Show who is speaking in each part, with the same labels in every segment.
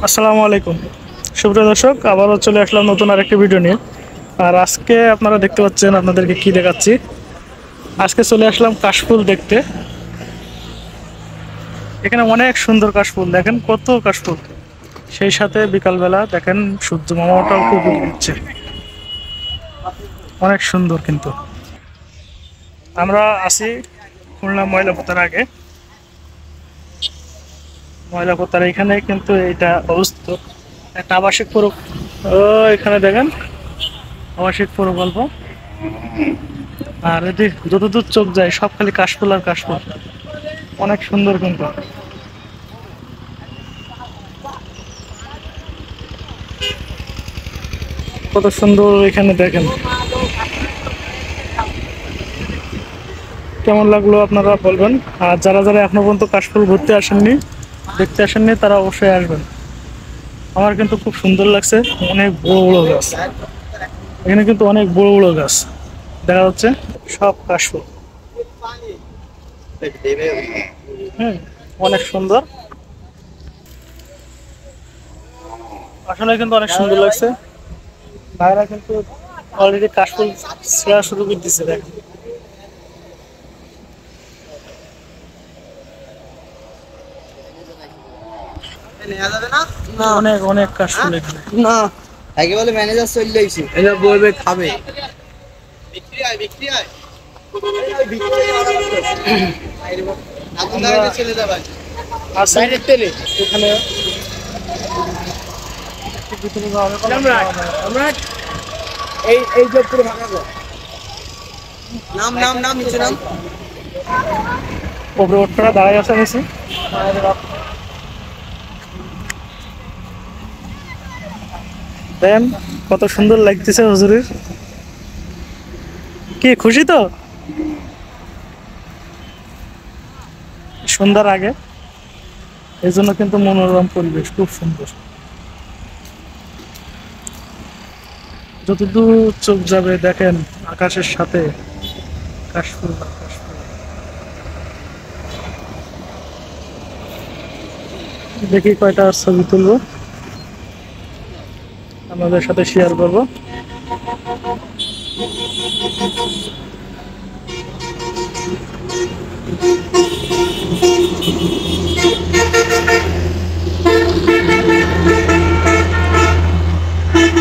Speaker 1: আসসালামু আলাইকুম সুপ্রিয় দর্শক, আবারও চলে আসলাম নতুন আরেকটি ভিডিও নিয়ে। আর আজকে আপনারা দেখতে পাচ্ছেন আপনাদেরকে কি দেখাচ্ছি। আজকে চলে আসলাম কাশফুল দেখতে। এখানে অনেক সুন্দর কাশফুল, দেখেন কত কাশফুল। সেই সাথে বিকালবেলা দেখেন সূর্য মামাটাও খুব দিচ্ছে, অনেক সুন্দর। কিন্তু আমরা আছি খুলনা ময়লাপোতার আগে। ময়লাপোতার এখানে কিন্তু এটা অবস্থিত একটা আবাসিক ও এখানে দেখেন আবাসিক প্রকল্প। আর এটি যতদূর চোখ যায় সব খালি কাশফুল আর কাশফুল, অনেক সুন্দর। কিন্তু কত সুন্দর এখানে দেখেন। কেমন লাগলো আপনারা বলবেন। আর যারা যারা এখনো পর্যন্ত কাশফুল ঘুরতে আসেননি, দেখতে আসেননি, তারা অবশ্যই আসবেন। আমার কিন্তু খুব সুন্দর লাগছে। অনেক বড় বড় গাছ, এখানে কিন্তু অনেক বড় বড় গাছ দেখা যাচ্ছে, সব কাশফুল। হুম, অনেক সুন্দর। আসলে কিন্তু অনেক সুন্দর লাগছে। ভাইরা কিন্তু অলরেডি কাশফুল ছেঁড়া শুরু করে দিচ্ছে, দেখেন।
Speaker 2: নেওয়া যাবে না? না
Speaker 1: অনেক অনেক কাশফুল এখানে।
Speaker 2: না, আগে বলে ম্যানেজার চলে আইছে, এটা বলবে খাবে। বিক্রি হয় বিক্রি হয় এখন দাঁড়িয়ে চলে যাবে
Speaker 1: আছে
Speaker 2: তেলে
Speaker 1: এখানে। ভিতরে যাওয়া হবে না।
Speaker 2: আমরা এই এই যে পুরো ভাঙা গো। নাম নাম নাম নিচে নাম
Speaker 1: ওপরে ওঠরা দাঁড়ায় আছে বেশি। দেন কত সুন্দর লাগতেছে হুজুরের। কি খুশি তো? সন্ধ্যার আগে এই জন্য কিন্তু মনোরম পরিবেশ, খুব সুন্দর। যতদূর চোখ যাবে দেখেন আকাশের সাথে কাশফুল আর কাশফুল। দেখি কয়টা ছবি তুলবো, আপনাদের সাথে শেয়ার করবো।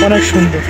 Speaker 1: অনেক সুন্দর।